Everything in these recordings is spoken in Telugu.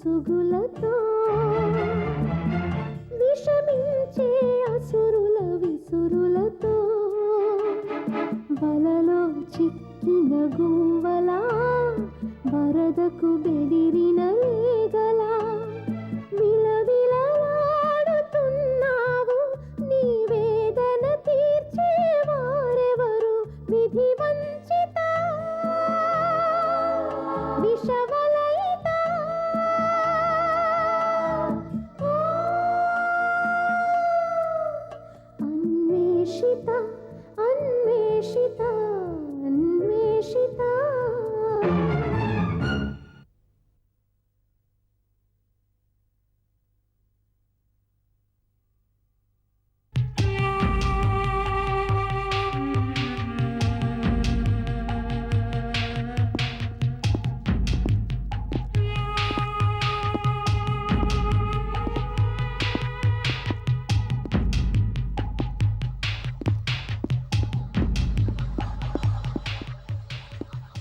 ముసుగులతో విషమించే అసురుల విసురులతో వలలో చిక్కిన గువ్వలా వరదకు బెదిరిన లేగలా విలవిలలాడుతున్నావు నీ వేదన తీర్చేవారెవరు విధి వంచిత విషవలయిత అన్వేషిత అన్వేషిత అన్వేషిత.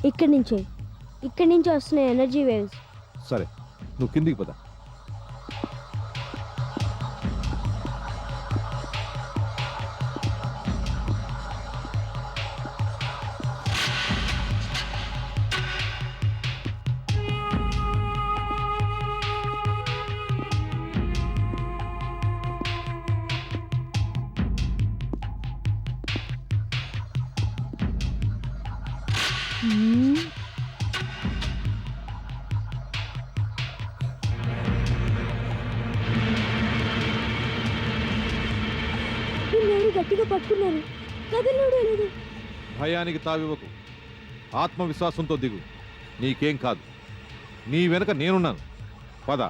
ఇక్కడి నుంచి వస్తున్నాయి ఎనర్జీ వేవ్స్. సరే నువ్వు కిందికి పద. గట్టిగా పట్టుకున్నారు, కదలలేదు. భయానికి తావివ్వకు, ఆత్మవిశ్వాసంతో దిగు. నీకేం కాదు, నీ వెనక నేనున్నాను. పద.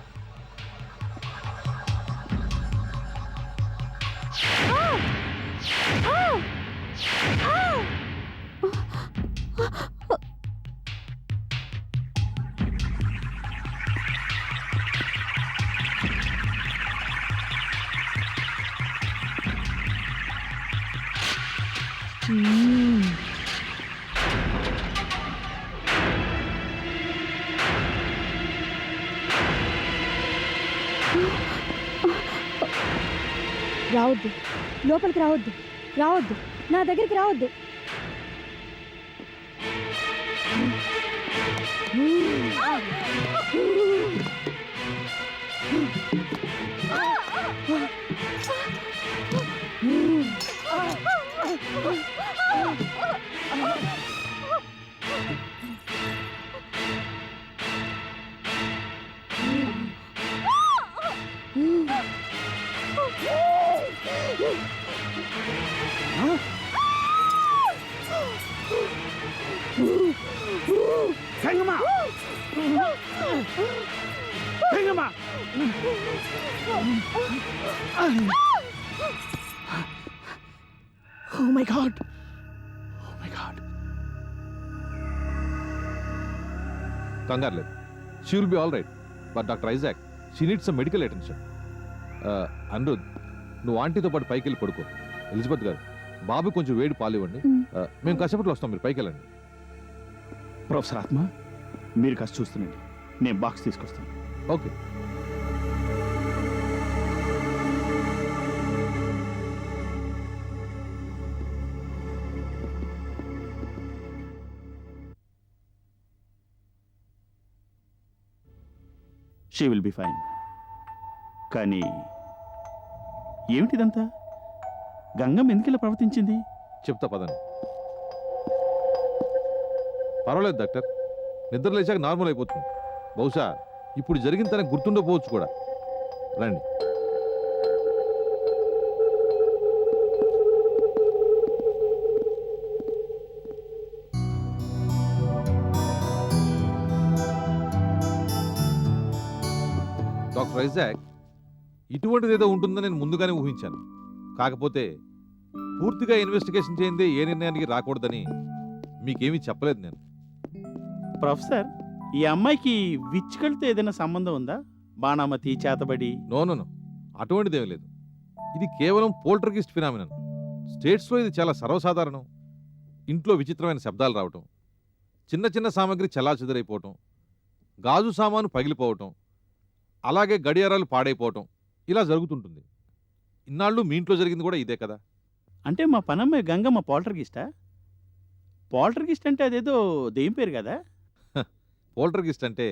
రావద్దు, లోపలికి రావద్దు, రావద్దు, నా దగ్గరికి రావద్దు. Oh my God! Oh my God! కంగారు లేదు, she will be all right. But doctor Isaac, she needs some medical attention. Anirudh, నువ్వు ఆంటీతో పాటు పైకి వెళ్ళి పడుకో. ఎలిజబెత్ గారు, బాబు కొంచెం వేడి పాలు ఇవ్వండి. మేము కష్టపట్లు వస్తాం, మీరు పైకి వెళ్ళండి. ప్రొఫెసర్ ఆత్మ, మీరు కాస్త చూస్తుండండి, నేను బాక్స్ తీసుకొస్తాను. Okay. She will be fine. కానీ ఏమిటిదంతా? గంగమ్మ ఎందుకు ఇలా ప్రవర్తించింది? చెప్తా పదండి. పర్వాలేదు డాక్టర్, నిద్ర లేచాక నార్మల్ అయిపోతుంది. బహుశా ఇప్పుడు జరిగిన తనకు గుర్తుండకపోవచ్చు కూడా. రండి. డాక్టర్ ఐజాక్, ఇటువంటిది ఏదో ఉంటుందని నేను ముందుగానే ఊహించాను. కాకపోతే పూర్తిగా ఇన్వెస్టిగేషన్ చేయిందే ఏ నిర్ణయానికి రాకూడదని మీకేమీ చెప్పలేదు నేను. ప్రొఫెసర్, ఈ అమ్మాయికి విచ్చుకలతో ఏదైనా సంబంధం ఉందా? బాణామతి, చేతబడి? నో, అటువంటిదేమీ లేదు. ఇది కేవలం పోల్టర్గిస్ట్ ఫినామినన్. స్టేట్స్లో ఇది చాలా సర్వసాధారణం. ఇంట్లో విచిత్రమైన శబ్దాలు రావటం, చిన్న చిన్న సామాగ్రి చెల్లాచెదరైపోవటం, గాజు సామాను పగిలిపోవటం, అలాగే గడియారాలు పాడైపోవటం ఇలా జరుగుతుంటుంది. ఇన్నాళ్ళు మీ ఇంట్లో జరిగింది కూడా ఇదే కదా. అంటే మా పనమ్మాయి గంగమ్మ పోల్టర్గిస్టా? పోల్టర్గిస్ట్ అంటే అదేదో దెయ్యం పేరు కదా? పోల్టర్గిస్ట్ అంటే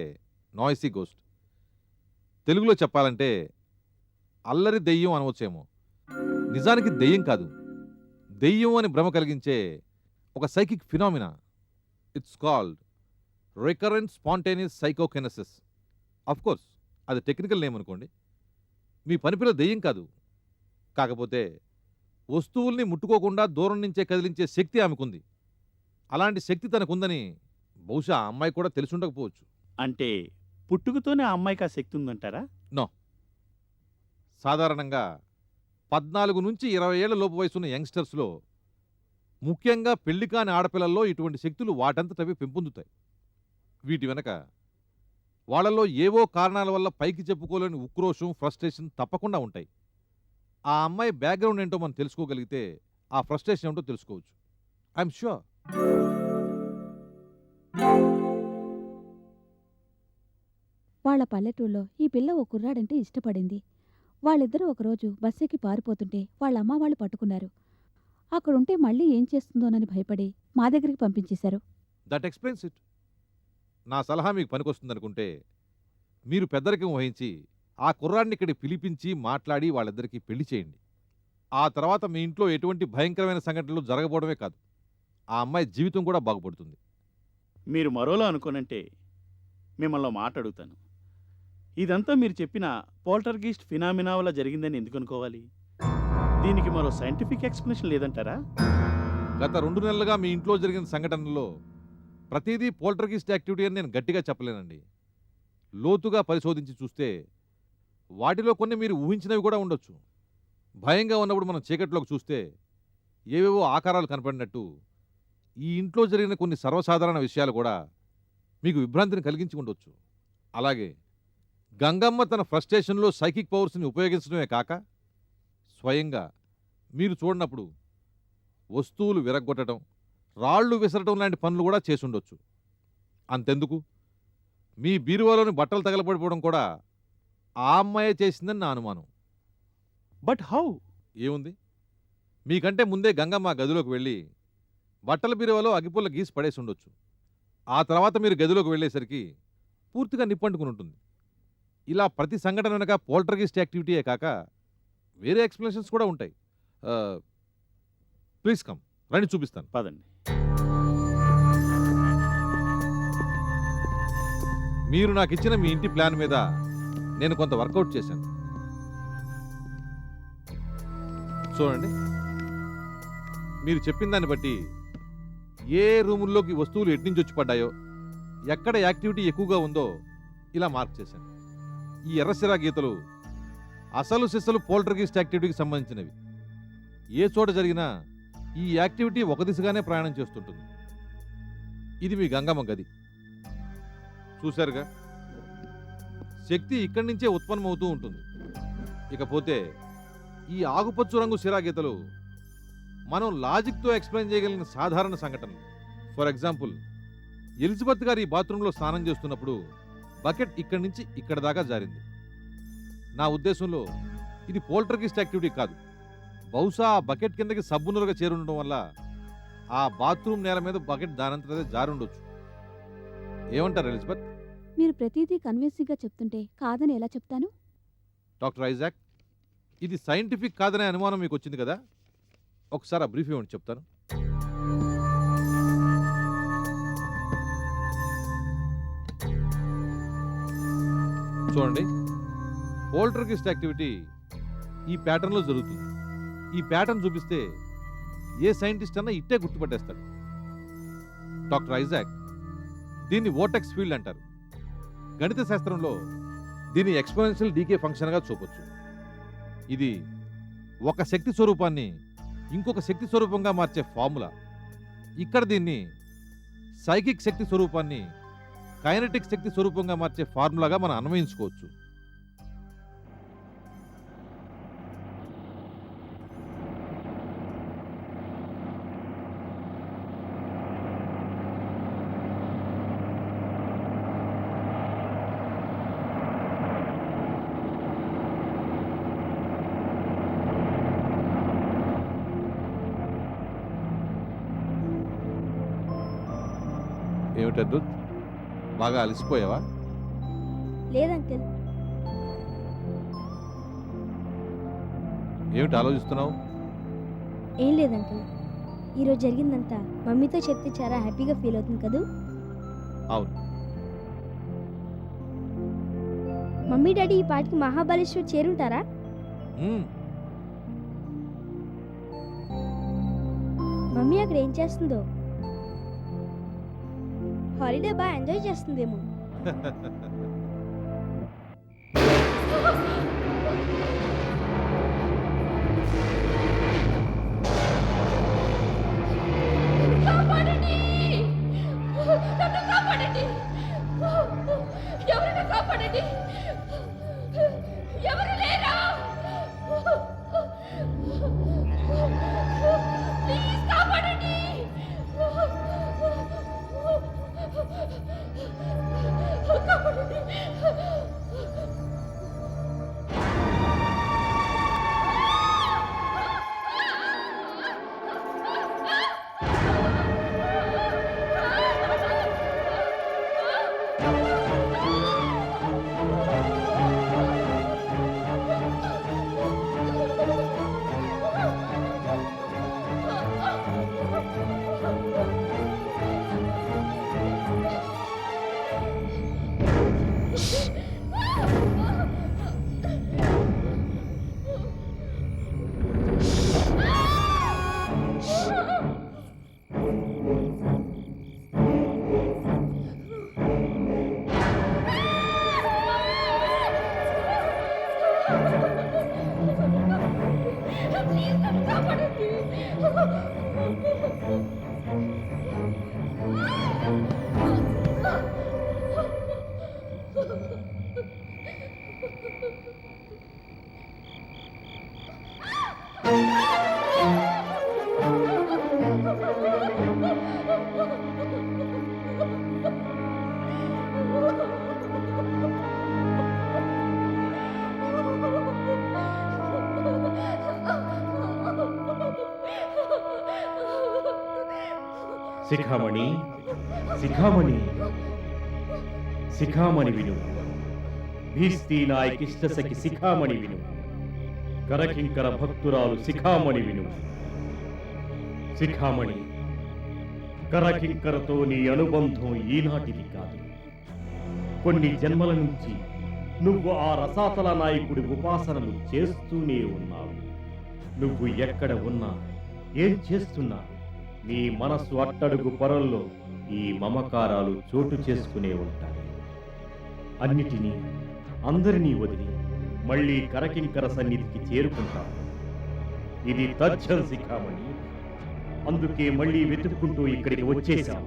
నాయిసీ గోస్ట్. తెలుగులో చెప్పాలంటే అల్లరి దెయ్యం అనవచ్చేమో. నిజానికి దెయ్యం కాదు, దెయ్యం అని భ్రమ కలిగించే ఒక psychic phenomena. It's called recurrent spontaneous psychokinesis. Of course అది టెక్నికల్ నేమ్ అనుకోండి. మీ పనిపిల్ల దెయ్యం కాదు, కాకపోతే వస్తువుల్ని ముట్టుకోకుండా దూరం నుంచే కదిలించే శక్తి ఆమెకుంది. అలాంటి శక్తి తనకుందని బహుశా ఆ అమ్మాయి కూడా తెలిసుండకపోవచ్చు. అంటే పుట్టుకతోనే ఆ అమ్మాయికి ఆ శక్తి ఉందంటారా? సాధారణంగా 14 నుంచి 20 ఏళ్ల లోపు వయసున్న యంగ్స్టర్స్లో, ముఖ్యంగా పెళ్లి కాని ఆడపిల్లల్లో ఇటువంటి శక్తులు వాటంతటవి పెంపొందుతాయి. వీటి వెనక వాళ్ళల్లో ఏవో కారణాల వల్ల పైకి చెప్పుకోలేని ఉక్రోషం, ఫ్రస్ట్రేషన్ తప్పకుండా ఉంటాయి. ఆ అమ్మాయి బ్యాక్గ్రౌండ్ ఏంటో మనం తెలుసుకోగలిగితే ఆ ఫ్రస్ట్రేషన్ ఏంటో తెలుసుకోవచ్చు. I'm sure. వాళ్ళ పల్లెటూళ్ళలో ఈ పిల్ల ఓ కుర్రాడంటే ఇష్టపడింది. వాళ్ళిద్దరూ ఒకరోజు బస్ ఎక్కి పారిపోతుంటే వాళ్ళ అమ్మ వాళ్ళు పట్టుకున్నారు. అక్కడుంటే మళ్ళీ ఏం చేస్తుందోనని భయపడి మా దగ్గరికి పంపించేశారు. That explains it. నా సలహా మీకు పనికొస్తుందనుకుంటే మీరు పెద్దరికం వహించి ఆ కుర్రాడిని ఇక్కడికి పిలిపించి మాట్లాడి వాళ్ళిద్దరికీ పెళ్లి చేయండి. ఆ తర్వాత మీ ఇంట్లో ఎటువంటి భయంకరమైన సంఘటనలు జరగబోవడమే కాదు, ఆ అమ్మాయి జీవితం కూడా బాగుపడుతుంది. మీరు మరోలా అనుకోనంటే మిమ్మల్ని మాట అడుగుతాను. ఇదంతా మీరు చెప్పిన పోల్టర్గిస్ట్ ఫినామినా వల్ల జరిగిందని ఎందుకు అనుకోవాలి? దీనికి మరో సైంటిఫిక్ ఎక్స్ప్లెనేషన్ లేదంటారా? గత 2 నెలలుగా మీ ఇంట్లో జరిగిన సంఘటనలో ప్రతిదీ పోల్టర్గిస్ట్ యాక్టివిటీ అని నేను గట్టిగా చెప్పలేనండి. లోతుగా పరిశోధించి చూస్తే వాటిలో కొన్ని మీరు ఊహించినవి కూడా ఉండొచ్చు. భయంగా ఉన్నప్పుడు మనం చీకట్లోకి చూస్తే ఏవేవో ఆకారాలు కనపడినట్టు ఈ ఇంట్లో జరిగిన కొన్ని సర్వసాధారణ విషయాలు కూడా మీకు విభ్రాంతిని కలిగించి ఉండొచ్చు. అలాగే గంగమ్మ తన ఫ్రస్ట్రేషన్లో సైకిక్ పవర్స్ని ఉపయోగించడమే కాక స్వయంగా మీరు చూడనప్పుడు వస్తువులు విరగ్గొట్టడం, రాళ్ళు విసరటం లాంటి పనులు కూడా చేసుండొచ్చు. అంతెందుకు, మీ బీరువాలోని బట్టలు తగలబడిపోవడం కూడా ఆ అమ్మాయే చేసిందని నా అనుమానం. But how? ఏముంది, మీకంటే ముందే గంగమ్మ గదిలోకి వెళ్ళి బట్టల బీరువాలో అగిపుల్ల గీసి పడేసి ఉండొచ్చు. ఆ తర్వాత మీరు గదిలోకి వెళ్ళేసరికి పూర్తిగా నిప్పంటుకుని ఉంటుంది. ఇలా ప్రతి సంఘటన వెనక పోల్టర్గిస్ట్ యాక్టివిటీయే కాక వేరే ఎక్స్ప్లెనేషన్స్ కూడా ఉంటాయి. ప్లీజ్ కమ్, రండి చూపిస్తాను. పదండి. మీరు నాకు ఇచ్చిన మీ ఇంటి ప్లాన్ మీద నేను కొంత వర్కౌట్ చేశాను. చూడండి, మీరు చెప్పిన దాన్ని బట్టి ఏ రూముల్లోకి వస్తువులు ఎట్నుంచి వచ్చి పడ్డాయో, ఎక్కడ యాక్టివిటీ ఎక్కువగా ఉందో ఇలా మార్క్ చేశాను. ఈ ఎర్రసిరా గీతలు అసలు సిస్సలు పోల్టర్గిస్ట్ యాక్టివిటీకి సంబంధించినవి. ఏ చోట జరిగినా ఈ యాక్టివిటీ ఒక దిశగానే ప్రయాణం చేస్తుంటుంది. ఇది మీ గంగమ్మ గది. చూశారుగా, శక్తి ఇక్కడి నుంచే ఉత్పన్నమవుతూ ఉంటుంది. ఇకపోతే ఈ ఆకుపచ్చు రంగు సిరాగీతలు మనం లాజిక్తో ఎక్స్ప్లెయిన్ చేయగలిగిన సాధారణ సంఘటనలు. ఫర్ ఎగ్జాంపుల్, ఎలిజబెత్ గారు ఈ బాత్రూంలో స్నానం చేస్తున్నప్పుడు బకెట్ ఇక్కడి నుంచి ఇక్కడ దాకా జారింది. నా ఉద్దేశంలో ఇది పోల్టర్గిస్ట్ యాక్టివిటీ కాదు. బహుశా ఆ బకెట్ కిందకి సబ్బునులుగా చేరుండడం వల్ల ఆ బాత్రూమ్ నేల మీద బకెట్ దానంతదే జారుండొచ్చు. ఏమంటారు ఎలిజబెత్? మీరు ప్రతిదీ కన్విన్సింగ్గా చెప్తుంటే కాదని ఎలా చెప్తాను? డాక్టర్ ఐజాక్, ఇది సైంటిఫిక్ కాదనే అనుమానం మీకు వచ్చింది కదా, ఒకసారి ఆ బ్రీఫ్ ఇవ్వండి, చెప్తాను. చూడండి, పోల్టర్గిస్ట్ యాక్టివిటీ ఈ ప్యాటర్న్లో జరుగుతుంది. ఈ ప్యాటర్న్ చూపిస్తే ఏ సైంటిస్ట్ అన్నా ఇట్టే గుర్తుపట్టేస్తాడు. డాక్టర్ ఐజాక్, దీన్ని వోర్టెక్స్ ఫీల్డ్ అంటారు. గణిత శాస్త్రంలో దీన్ని ఎక్స్పోనెన్షియల్ డీకే ఫంక్షన్గా చూపొచ్చు. ఇది ఒక శక్తి స్వరూపాన్ని ఇంకొక శక్తి స్వరూపంగా మార్చే ఫార్ములా. ఇక్కడ దీన్ని సైకిక్ శక్తి స్వరూపాన్ని కైనెటిక్ శక్తి స్వరూపంగా మార్చే ఫార్ములాగా మనం అన్వయించుకోవచ్చు. ఏమిటి అద్భుత్, బాగా అలసిపోయావా? లేదంకిల్, ఏమిటి ఆలోచిస్తున్నావు? ఏం లేదంకిల్. ఈరోజు జరిగిందంతా మమ్మీతో చెప్తే చాలా హ్యాపీగా ఫీల్ అవుతుంది కదూ. అవును. మమ్మీ డాడీ ఈ పాటికి మహాబలేశ్వర్ చేరుంటారా? మ్మ్. మమ్మీ అక్కడ ఏం చేస్తుందో? హాలిడే బాగా ఎంజాయ్ చేస్తుందేమో. ఎవరు లేరా? ప్లీజ్ కాపాడండి. శిఖామణి, శిఖామణి, శిఖామణి విను. భీస్తి నాయకిష్ట సఖి శిఖామణి విను. కరకింకర భక్తురాలు శిఖామణి విను. శిఖామణి, కరకింకరతో నీ అనుబంధం ఈనాటిది కాదు. కొన్ని జన్మల నుంచి నువ్వు ఆ రసాతల నాయకుడి ఉపాసనలు చేస్తూనే ఉన్నావు. నువ్వు ఎక్కడ ఉన్నా, ఏం చేస్తున్నా, నీ మనస్సు అట్టడుగు పొరల్లో ఈ మమకారాలు చోటు చేసుకునే ఉంటాయి. అన్నిటినీ, అందరినీ వదిలి మళ్ళీ కరకింకర సన్నిధికి చేరుకుంటావు. ఇది తథ్యం శిఖామణి. అందుకే మళ్ళీ వెతుక్కుంటూ ఇక్కడికి వచ్చేశావు.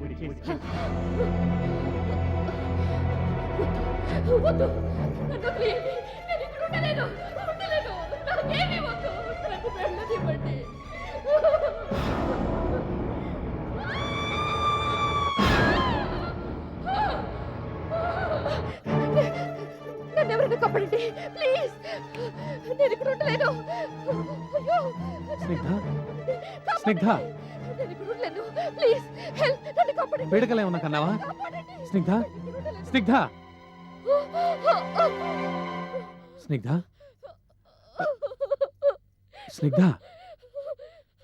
వద్దు, నన్ను వదిలేయండి. నేను ఇక్కడ ఉండలేను, ఉండలేను. నాకేమీ వద్దు, నన్ను వెళ్ళనివ్వండి. నన్ను ఎవరైనా కాపాడండి ప్లీజ్. నేను ఇక్కడ ఉండలేను. అయ్యో, స్నిగ్ధ, కాపాడండి. స్నిగ్ధ, నేను ఇక్కడ ఉండలేను. ప్లీజ్ హెల్ప్, నన్ను కాపాడండి. పీడకలేమన్నా కన్నావా? కాపాడండి. స్నిగ్ధ, నేను ఇక్కడ ఉండలేను. స్నిగ్ధ, స్నిగ్ధ, స్నిగ్ధ.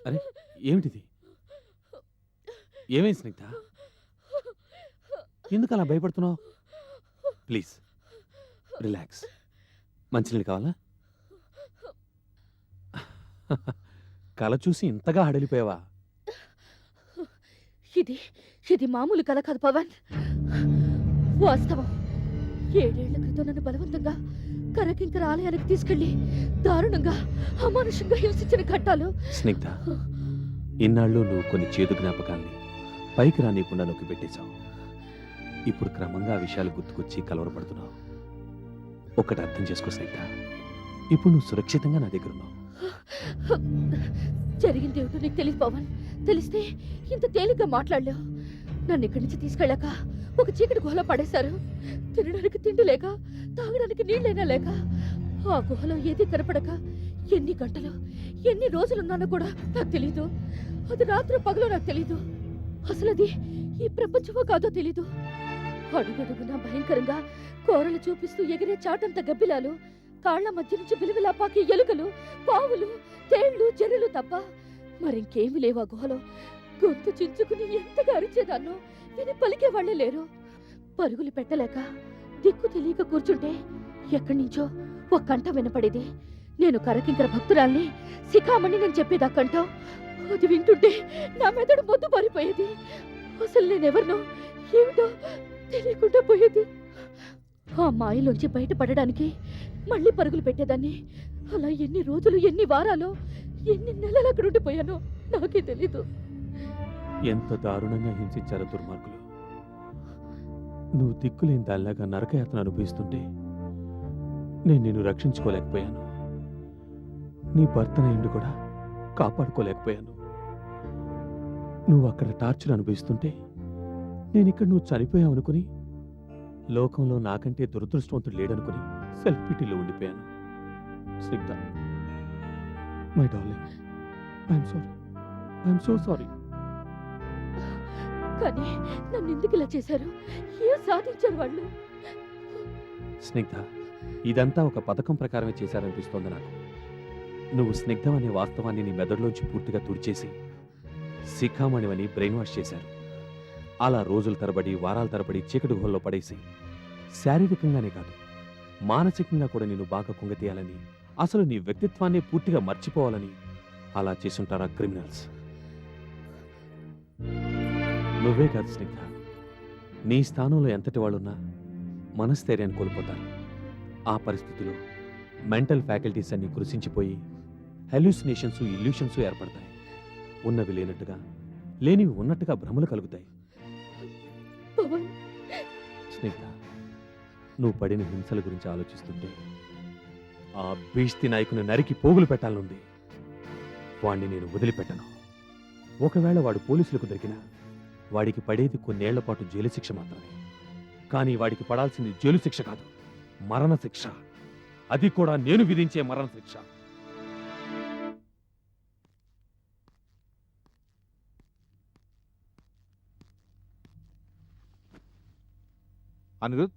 అరే ఏమిటిది? ఏమైంది స్నిగ్ధ? ఎందుకు అలా భయపడుతున్నావు? Please relax. మంచినీళ్ళు కావాలా? కల చూసి ఇంతగా హడలిపోయావా? ఇది మామూలు కథ కాదు పవన్, వాస్తవం. 7 ఏళ్ల క్రితం నన్ను బలవంతంగా కరకింకర ఆలయానికి తీసుకెళ్లి దారుణంగా అమానుషంగా హింసించిన ఘట్టాలు. స్నిగ్ధ, ఇన్నాళ్ళు నువ్వు కొన్ని చేదు జ్ఞాపకాల్ని పైకి రానియకుండా నొక్కి పెట్టేశావు. ఇప్పుడు క్రమంగా ఆ విషయాలు గుర్తుకొచ్చి కలవరపడుతున్నావు. ఒకటి అర్థం చేసుకో స్నిగ్ధ, ఇప్పుడు నువ్వు సురక్షితంగా నా దగ్గర ఉన్నావు. జరిగింది ఏమిటో నీకు తెలియదు పవన్. తెలిస్తే ఇంత తేలిగ్గా మాట్లాడలేవు. నన్ను ఇక్కడి నుంచి తీసుకెళ్ళాక ఒక చీకటి గుహలో పడేశారు. తినడానికి తిండి లేక, తాగడానికి నీళ్ళైనా లేక, ఆ గుహలో ఏది కనపడక ఎన్ని గంటలు, ఎన్ని రోజులున్నానో కూడా నాకు తెలీదు. అది రాత్రి పగలో నాకు తెలీదు. అసలు అది ఈ ప్రపంచమో కాదో తెలీదు. అడుగడుగునా భయంకరంగా కోరలు చూపిస్తూ ఎగిరే చాటంత గబ్బిలాలు, కాళ్ల మధ్య నుంచి బిలబిలా పాకి ఎలుకలు, పావులు, తేళ్లు, జర్రెలు తప్ప మరింకేమీ లేవా గుహలో. గొంతు చించుకుని ఎంతగా అరిచేదాన్నో విని పలికేవాళ్లే లేరు. పరుగులు పెట్టలేక దిక్కు తెలియక కూర్చుంటే ఎక్కడి నుంచో ఒక కంఠం వినపడేది. నేను కరకింకర భక్తురాల్ని, శిఖామణి నేను చెప్పేది ఆ కంఠం. అది వింటుంటే నా మెదడు మొద్దు పారిపోయేది. అసలు నేనెవరినో ఏమిటో తెలియకుండా పోయేది. ఆ మాయలోంచి బయటపడడానికి మళ్ళీ పరుగులు పెట్టేదాన్ని. అలా ఎన్ని రోజులు, ఎన్ని వారాలు, ఎన్ని నెలలు అక్కడ ఉండిపోయానో నాకే తెలీదు. ఎంత దారుణంగా హింసించారో దుర్మార్గులు. నువ్వు దిక్కులేని దానిలాగా నరకయాతన అనుభవిస్తుంటే నేను నిన్ను రక్షించుకోలేకపోయాను. నీ భర్తనైండు కూడా కాపాడుకోలేకపోయాను. నువ్వు అక్కడ టార్చర్ అనుభవిస్తుంటే నేనిక్కడ నువ్వు చనిపోయావనుకుని, లోకంలో నాకంటే దురదృష్టవంతుడు లేడనుకుని సెల్ఫ్ పిటీలో ఉండిపోయాను. Snigdha, my darling, I'm so sorry. కానీ నన్ను ఎందుకు ఇలా చేశారు? ఏం సాధించారు వాళ్ళు? స్నిగ్ధ, ఇదంతా ఒక పథకం ప్రకారమే చేశారనిపిస్తోంది నాకు. నువ్వు స్నిగ్ధం అనే వాస్తవాన్ని నీ మెదడులోంచి పూర్తిగా తుడిచేసి శిఖామణివని బ్రెయిన్ వాష్ చేశారు. అలా రోజుల తరబడి, వారాల తరబడి చీకటి గుహల్లో పడేసి శారీరకంగానే కాదు, మానసికంగా కూడా నేను బాగా కుంగతీయాలని, అసలు నీ వ్యక్తిత్వాన్ని పూర్తిగా మర్చిపోవాలని అలా చేసుంటారా క్రిమినల్స్. నువ్వే కాదు స్నిగ్ధ, నీ స్థానంలో ఎంతటి వాళ్ళున్నా మనస్థైర్యాన్ని కోల్పోతారు. ఆ పరిస్థితిలో మెంటల్ ఫ్యాకల్టీస్ అన్ని కృషించిపోయి హెల్యూసినేషన్స్, ఇల్యూషన్స్ ఏర్పడతాయి. ఉన్నవి లేనట్టుగా, లేనివి ఉన్నట్టుగా భ్రమలు కలుగుతాయి. పవన్, స్నిగ్ధ, నువ్వు పడిన హింసల గురించి ఆలోచిస్తుంటే ఆ బీష్తి నాయకుని నరికి పోగులు పెట్టాలనుంది. వాణ్ణి నేను వదిలిపెట్టను. ఒకవేళ వాడు పోలీసులకు దొరికినా వాడికి పడేది కొన్నేళ్ల పాటు జైలు శిక్ష మాత్రమే. కానీ వాడికి పడాల్సింది జైలు శిక్ష కాదు, మరణ శిక్ష. అది కూడా నేను విధించే మరణ శిక్ష. అనిరుద్,